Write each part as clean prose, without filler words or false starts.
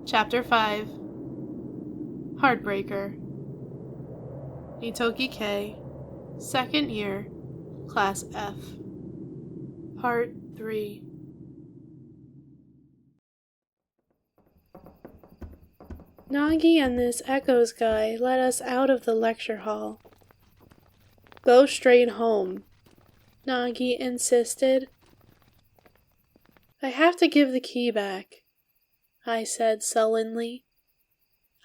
Chapter 5 Heartbreaker. Itoki K, Second Year, Class F. Part 3. Nagi and this Echoes guy let us out of the lecture hall. "Go straight home," Nagi insisted. "I have to give the key back," I said sullenly.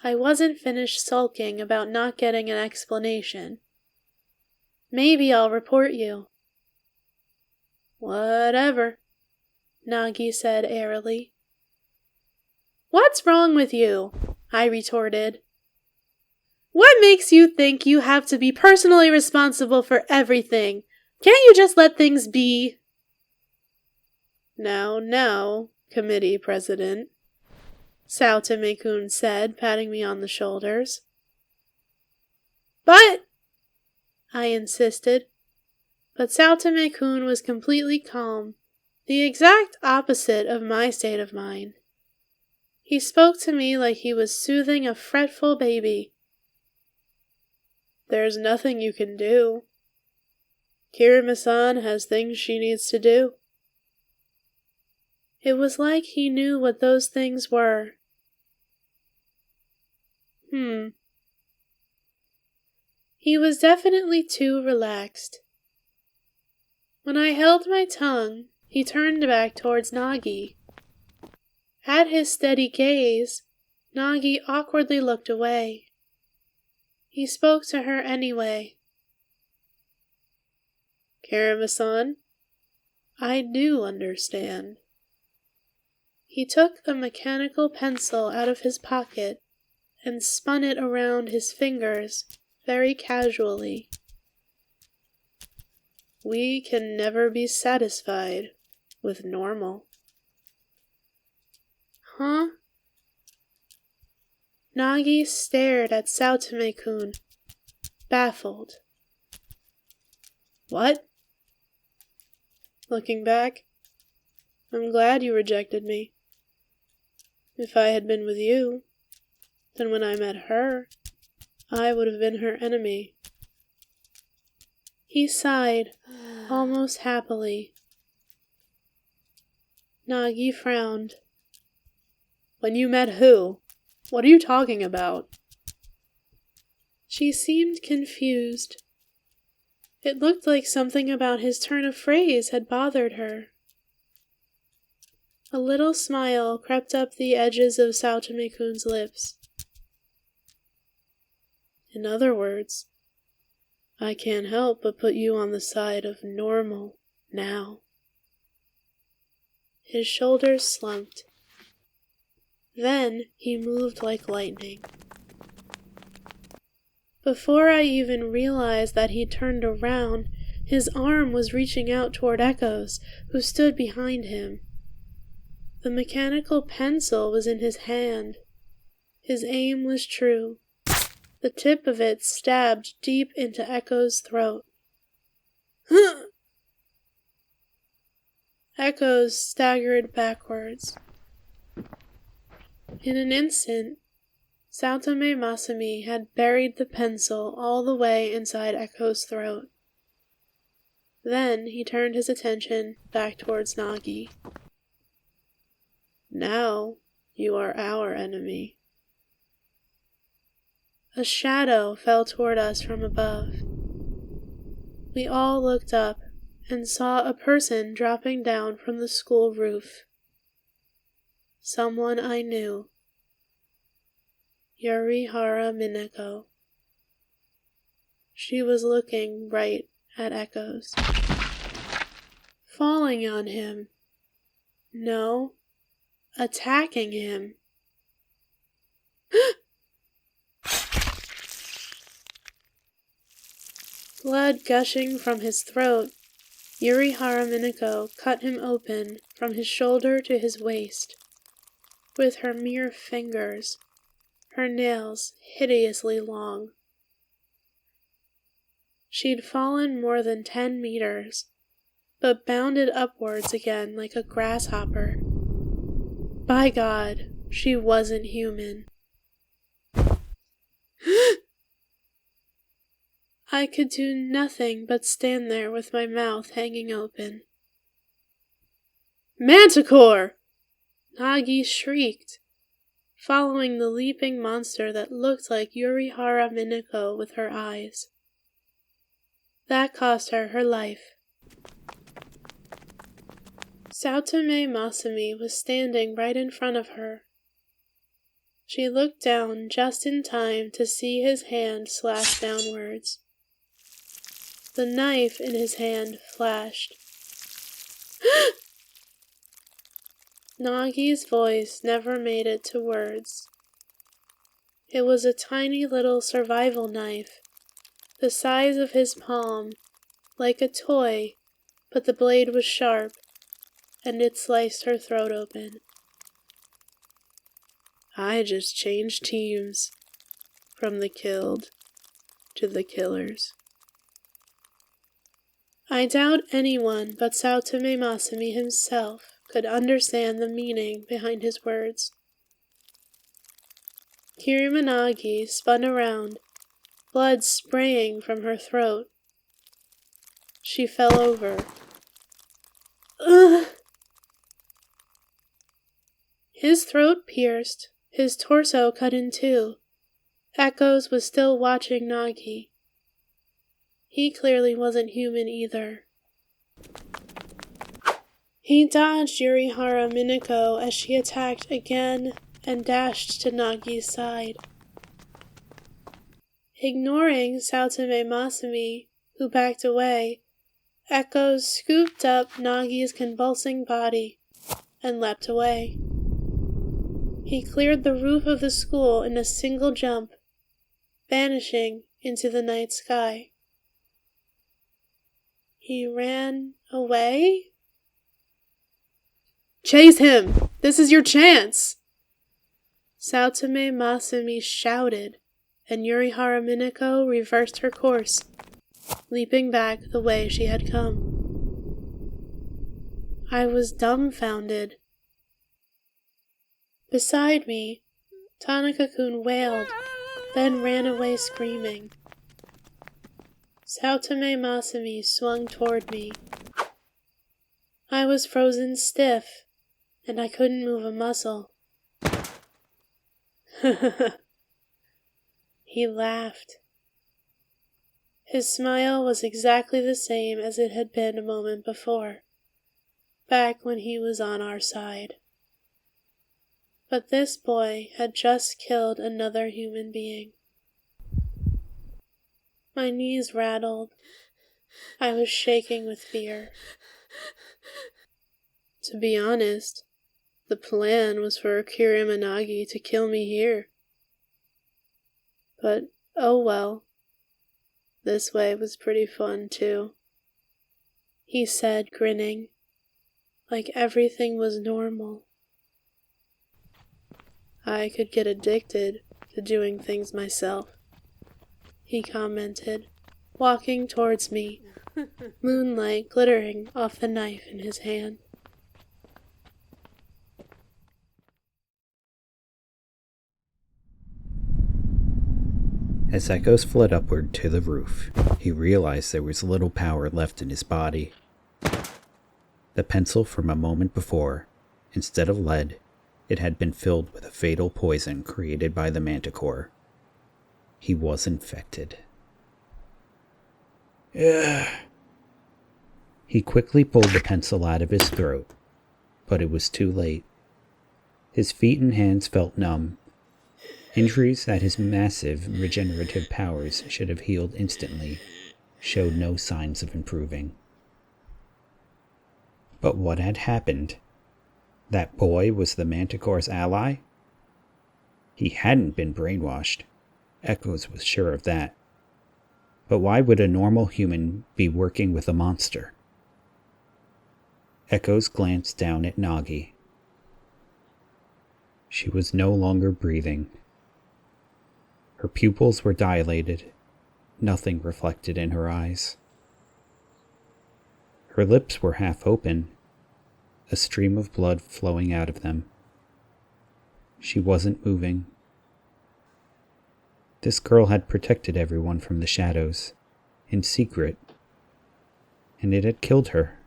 I wasn't finished sulking about not getting an explanation. "Maybe I'll report you." "Whatever," Nagi said airily. "What's wrong with you?" I retorted. "What makes you think you have to be personally responsible for everything? Can't you just let things be?" Now, Committee President," Saotome-kun said, patting me on the shoulders. "But," I insisted. But Saotome-kun was completely calm, the exact opposite of my state of mind. He spoke to me like he was soothing a fretful baby. "There's nothing you can do. Kirima-san has things she needs to do." It was like he knew what those things were. He was definitely too relaxed. When I held my tongue, he turned back towards Nagi. At his steady gaze, Nagi awkwardly looked away. He spoke to her anyway. "Kirima-san, I do understand." He took a mechanical pencil out of his pocket and spun it around his fingers very casually. "We can never be satisfied with normal." Huh? Nagi stared at Saotome-kun, baffled. "What?" Looking back, I'm glad you rejected me. If I had been with you, then when I met her, I would have been her enemy. He sighed, almost happily. Nagi frowned. "When you met who? What are you talking about?" She seemed confused. It looked like something about his turn of phrase had bothered her. A little smile crept up the edges of Saotome-kun's lips. "In other words, I can't help but put you on the side of normal now." His shoulders slumped. Then he moved like lightning. Before I even realized that he'd turned around, his arm was reaching out toward Echoes, who stood behind him. The mechanical pencil was in his hand. His aim was true. The tip of it stabbed deep into Echoes' throat. Echoes staggered backwards. In an instant, Saotome Masami had buried the pencil all the way inside Echo's throat. Then he turned his attention back towards Nagi. "Now you are our enemy." A shadow fell toward us from above. We all looked up and saw a person dropping down from the school roof. Someone I knew. Yurihara Mineko. She was looking right at Echoes. Falling on him. No, attacking him. Blood gushing from his throat, Yurihara Mineko cut him open from his shoulder to his waist. With her mere fingers, her nails hideously long. She'd fallen more than 10 meters, but bounded upwards again like a grasshopper. By God, She wasn't human. I could do nothing but stand there with my mouth hanging open. Manticore! Nagi shrieked, following the leaping monster that looked like Yurihara Minako with her eyes. That cost her her life. Saotome Masumi was standing right in front of her. She looked down just in time to see his hand slash downwards. The knife in his hand flashed. Nagi's voice never made it to words. It was a tiny little survival knife, the size of his palm, like a toy, but the blade was sharp, and it sliced her throat open. I just changed teams, from the killed to the killers. I doubt anyone but Saotome Masumi himself could understand the meaning behind his words. Kirimanagi spun around, blood spraying from her throat. She fell over. Ugh! His throat pierced, his torso cut in two. Echoes was still watching Nagi. He clearly wasn't human either. He dodged Yurihara Minako as she attacked again and dashed to Nagi's side. Ignoring Saotome Masumi, who backed away, Echoes scooped up Nagi's convulsing body and leapt away. He cleared the roof of the school in a single jump, vanishing into the night sky. He ran away? Chase him! This is your chance! Saotome Masumi shouted, and Yurihara Minako reversed her course, leaping back the way she had come. I was dumbfounded. Beside me, Tanaka-kun wailed, then ran away screaming. Saotome Masumi swung toward me. I was frozen stiff, and I couldn't move a muscle. He laughed. His smile was exactly the same as it had been a moment before, back when he was on our side. But this boy had just killed another human being. My knees rattled. I was shaking with fear. To be honest, the plan was for Kirimanagi to kill me here. But, oh well. This way was pretty fun, too. He said, grinning, like everything was normal. I could get addicted to doing things myself, he commented, walking towards me, moonlight glittering off the knife in his hand. As Echoes fled upward to the roof, he realized there was little power left in his body. The pencil from a moment before, instead of lead, it had been filled with a fatal poison created by the manticore. He was infected. Ugh. He quickly pulled the pencil out of his throat, but it was too late. His feet and hands felt numb. Injuries that his massive regenerative powers should have healed instantly showed no signs of improving. But what had happened? That boy was the Manticore's ally? He hadn't been brainwashed. Echoes was sure of that. But why would a normal human be working with a monster? Echoes glanced down at Nagi. She was no longer breathing. Her pupils were dilated, nothing reflected in her eyes. Her lips were half open, a stream of blood flowing out of them. She wasn't moving. This girl had protected everyone from the shadows, in secret, and it had killed her.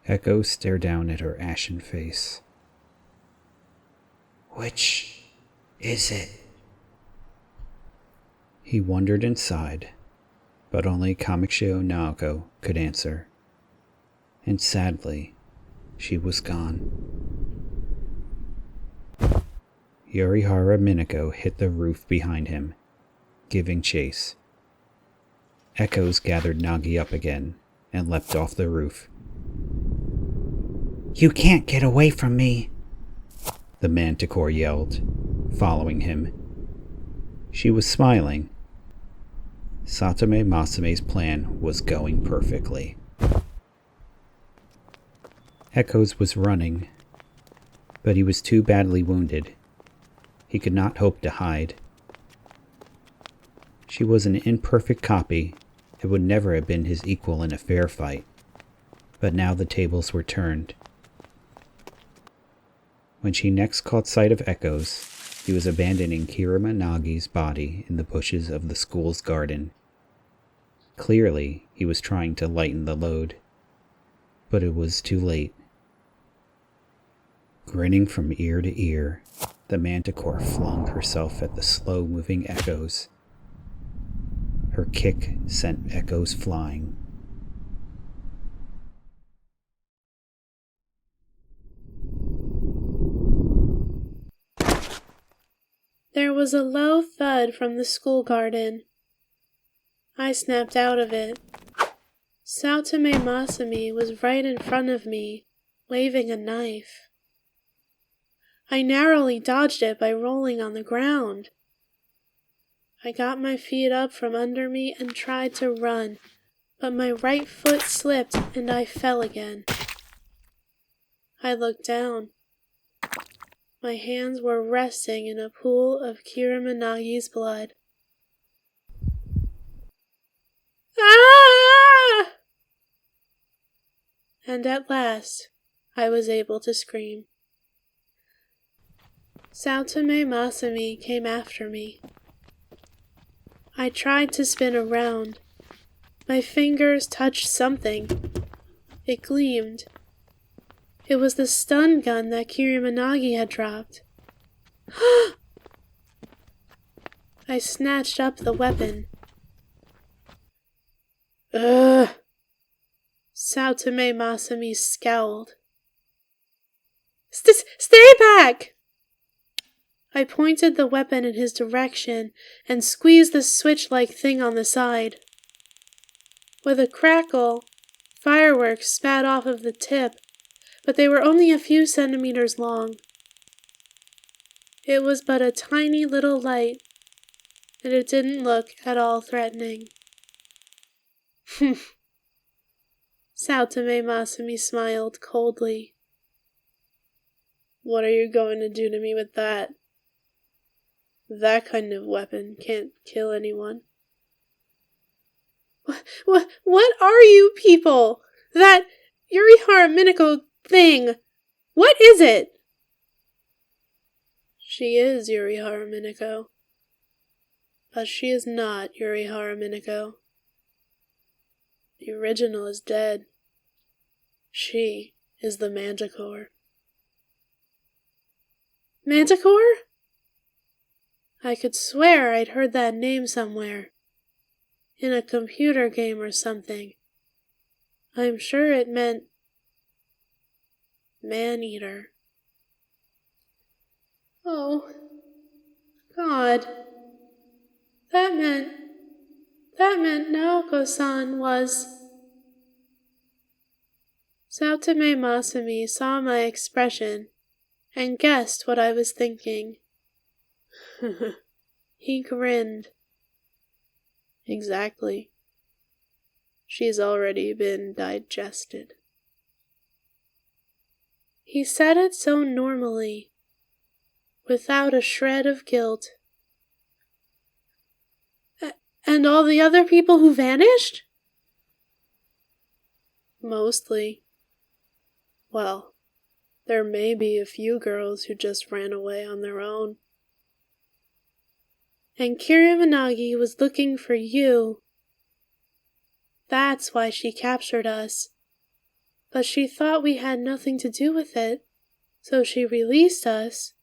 Echo stared down at her ashen face. Which is it? He wondered inside, but only Kamikshio Naoko could answer. And sadly, she was gone. Yorihara Minako hit the roof behind him, giving chase. Echoes gathered Nagi up again and leapt off the roof. You can't get away from me, the manticore yelled, following him. She was smiling. Satome Masame's plan was going perfectly. Echoes was running, but he was too badly wounded. He could not hope to hide. She was an imperfect copy and would never have been his equal in a fair fight, but now the tables were turned. When she next caught sight of Echoes, he was abandoning Kirima Nagi's body in the bushes of the school's garden. Clearly, he was trying to lighten the load, but it was too late. Grinning from ear to ear, the manticore flung herself at the slow-moving Echoes. Her kick sent Echoes flying. There was a low thud from the school garden. I snapped out of it. Satome Masami was right in front of me, waving a knife. I narrowly dodged it by rolling on the ground. I got my feet up from under me and tried to run, but my right foot slipped and I fell again. I looked down. My hands were resting in a pool of Kiriminagi's blood. Ah! And at last, I was able to scream. Satome Masami came after me. I tried to spin around. My fingers touched something. It gleamed. It was the stun gun that Kiriminagi had dropped. I snatched up the weapon. Ugh! Satome Masami scowled. Stay back! I pointed the weapon in his direction and squeezed the switch-like thing on the side. With a crackle, fireworks spat off of the tip, but they were only a few centimeters long. It was but a tiny little light, and it didn't look at all threatening. Satome Masami smiled coldly. What are you going to do to me with that? That kind of weapon can't kill anyone. What are you people? That Yorihara Minako thing. What is it? She is Yorihara Minako. But she is not Yorihara Minako. The original is dead. She is the Manticore. Manticore? I could swear I'd heard that name somewhere. In a computer game or something. I'm sure it meant man-eater. Oh, God. That meant Naoko-san was... Satome Masami saw my expression and guessed what I was thinking. He grinned. Exactly. She's already been digested. He said it so normally, without a shred of guilt. And all the other people who vanished? Mostly. Well, there may be a few girls who just ran away on their own. And Kirimanagi was looking for you. That's why she captured us. But she thought we had nothing to do with it, so she released us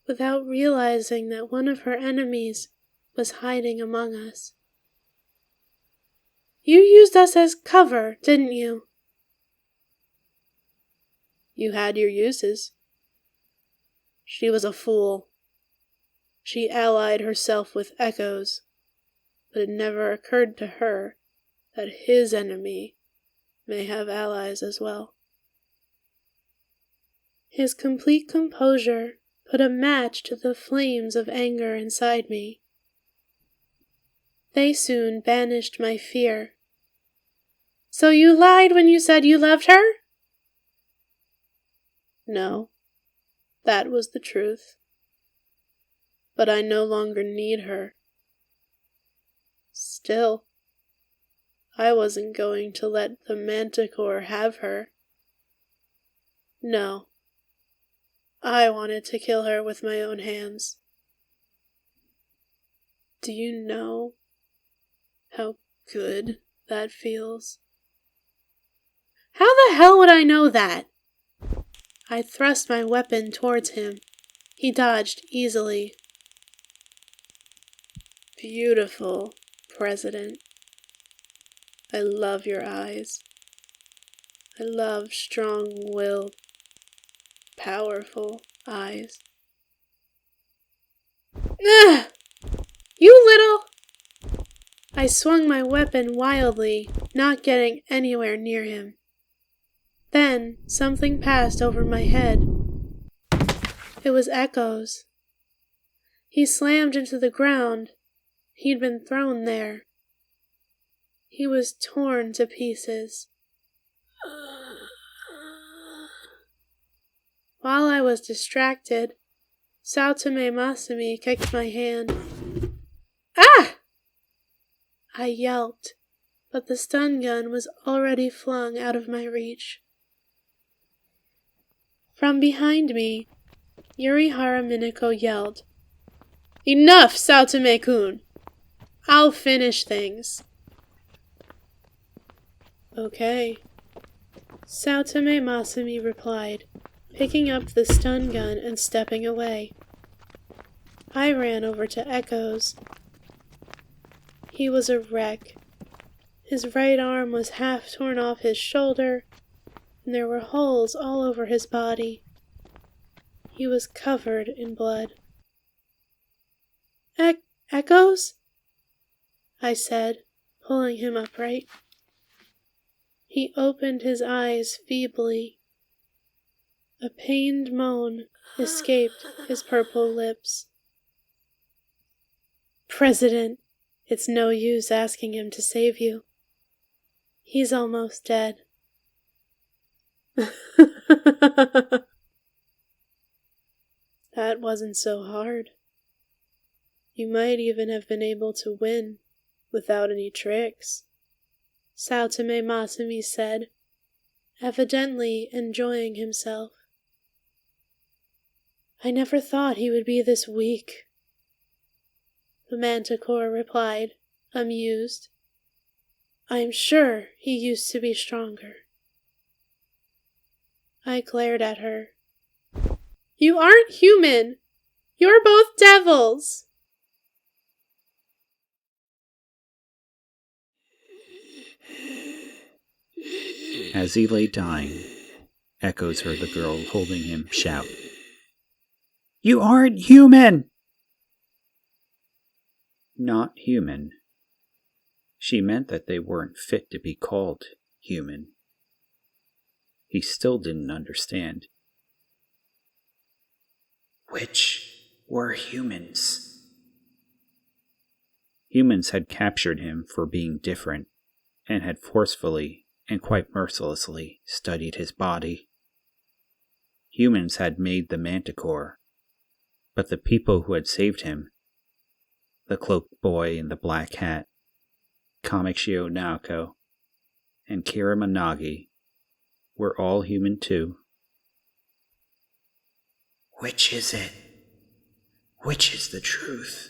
without realizing that one of her enemies was hiding among us. You used us as cover, didn't you? You had your uses. She was a fool. She allied herself with echoes, but it never occurred to her that his enemy may have allies as well. His complete composure put a match to the flames of anger inside me. They soon banished my fear. So you lied when you said you loved her? No, that was the truth. But I no longer need her. Still, I wasn't going to let the Manticore have her. No, I wanted to kill her with my own hands. Do you know how good that feels? How the hell would I know that? I thrust my weapon towards him. He dodged easily. Beautiful, President. I love your eyes. I love strong-willed, powerful eyes. Ugh! You little... I swung my weapon wildly, not getting anywhere near him. Then something passed over my head. It was Echo's. He slammed into the ground. He'd been thrown there. He was torn to pieces. While I was distracted, Saotome Masumi kicked my hand. Ah! I yelped, but the stun gun was already flung out of my reach. From behind me, Yurihara Minako yelled, "Enough, Saotome-kun! I'll finish things." Okay, Saotome Masumi replied, picking up the stun gun and stepping away. I ran over to Echo's. He was a wreck. His right arm was half torn off his shoulder, and there were holes all over his body. He was covered in blood. Echoes? I said, pulling him upright. He opened his eyes feebly. A pained moan escaped his purple lips. President, it's no use asking him to save you. He's almost dead. That wasn't so hard. You might even have been able to win without any tricks, Saotome Masumi said, evidently enjoying himself. I never thought he would be this weak, the Manticore replied, amused. I'm sure he used to be stronger. I glared at her. You aren't human! You're both devils! As he lay dying, Echoes heard the girl holding him shout, "You aren't human!" Not human. She meant that they weren't fit to be called human. He still didn't understand. Which were humans? Humans had captured him for being different and had forcefully and quite mercilessly studied his body. Humans had made the Manticore, but the people who had saved him, the cloaked boy in the black hat, Kamishio Naoko, and Kirimanagi, were all human too. Which is it? Which is the truth?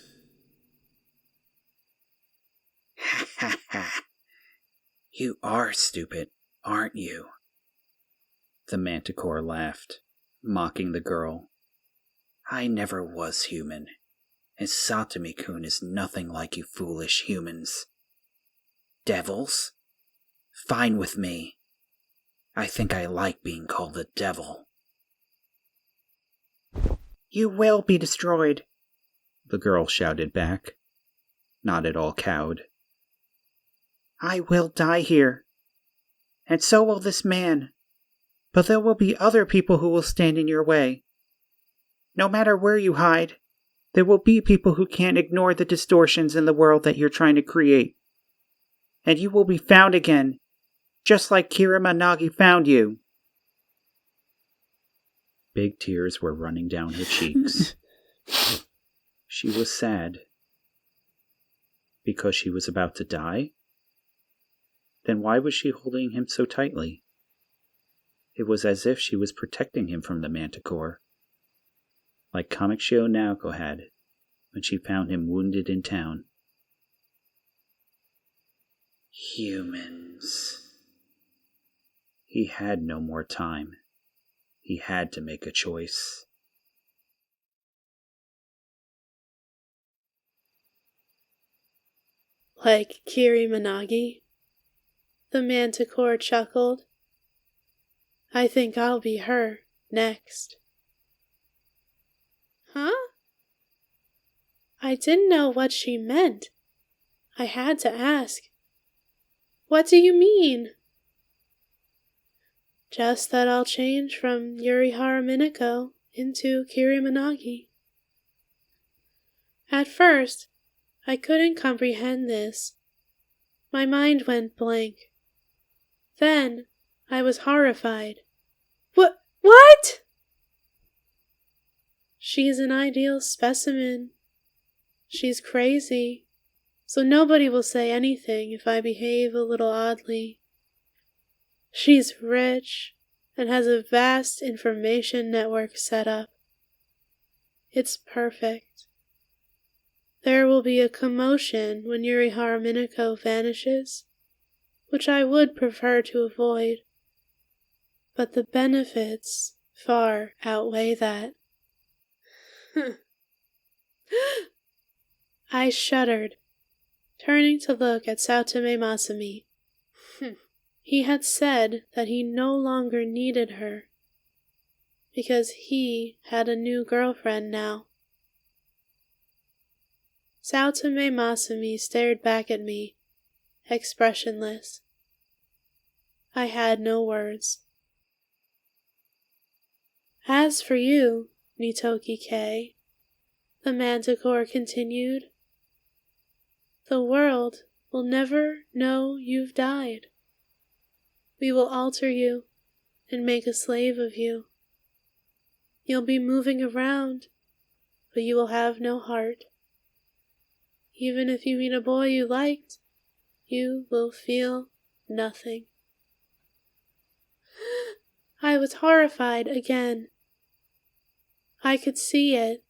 Ha ha ha. You are stupid, aren't you? The manticore laughed, mocking the girl. I never was human, and Satomi-kun is nothing like you foolish humans. Devils? Fine with me. I think I like being called a devil. You will be destroyed, the girl shouted back, not at all cowed. I will die here, and so will this man, but there will be other people who will stand in your way. No matter where you hide, there will be people who can't ignore the distortions in the world that you're trying to create. And you will be found again, just like Kirimanagi found you. Big tears were running down her cheeks. She was sad. Because she was about to die? Then why was she holding him so tightly? It was as if she was protecting him from the manticore, like Kamikshio Naoko had when she found him wounded in town. Humans. He had no more time. He had to make a choice. Like Kirimanagi? The manticore chuckled. I think I'll be her next. Huh? I didn't know what she meant. I had to ask. What do you mean? Just that I'll change from Yurihara Minako into Kirimanagi. At first, I couldn't comprehend this. My mind went blank. Then, I was horrified. What? She's an ideal specimen. She's crazy, so nobody will say anything if I behave a little oddly. She's rich and has a vast information network set up. It's perfect. There will be a commotion when Yurihara Minako vanishes, which I would prefer to avoid. But the benefits far outweigh that. I shuddered, turning to look at Saotome Masumi. He had said that he no longer needed her, because he had a new girlfriend now. Saotome Masumi stared back at me, expressionless. I had no words. As for you, Nitoki Kei, the manticore continued, the world will never know you've died. We will alter you and make a slave of you. You'll be moving around, but you will have no heart. Even if you meet a boy you liked, you will feel nothing. I was horrified again. I could see it.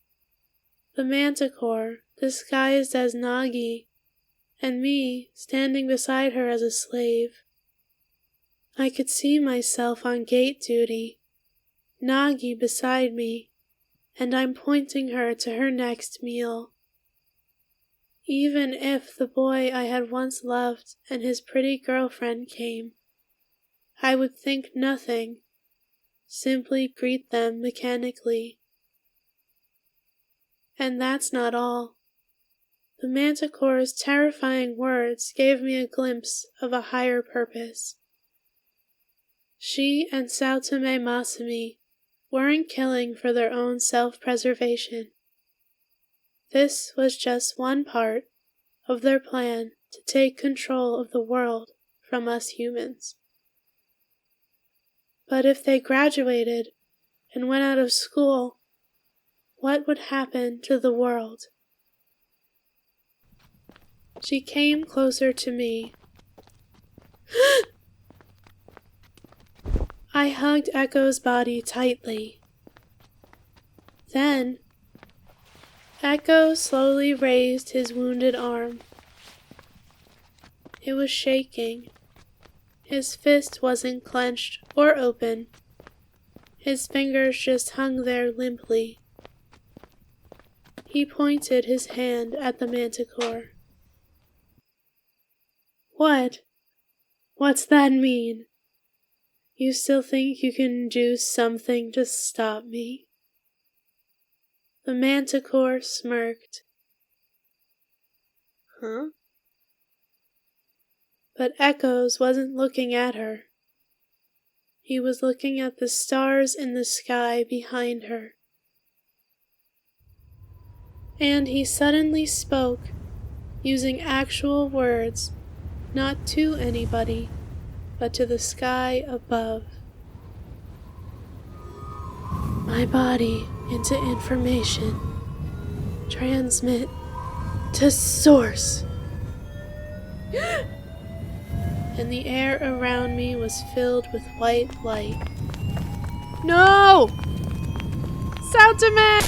The manticore disguised as Nagi, and me standing beside her as a slave. I could see myself on gate duty, Nagi beside me, and I'm pointing her to her next meal. Even if the boy I had once loved and his pretty girlfriend came, I would think nothing, simply greet them mechanically. And that's not all. The manticore's terrifying words gave me a glimpse of a higher purpose. She and Saotome Masumi weren't killing for their own self-preservation. This was just one part of their plan to take control of the world from us humans. But if they graduated and went out of school, what would happen to the world? She came closer to me. I hugged Echo's body tightly. Then, Echo slowly raised his wounded arm. It was shaking. His fist wasn't clenched or open. His fingers just hung there limply. He pointed his hand at the manticore. What? What's that mean? You still think you can do something to stop me? The manticore smirked. Huh? But Echoes wasn't looking at her. He was looking at the stars in the sky behind her. And he suddenly spoke, using actual words, not to anybody, but to the sky above. My body into information. Transmit to source. And the air around me was filled with white light. No! Saltaman!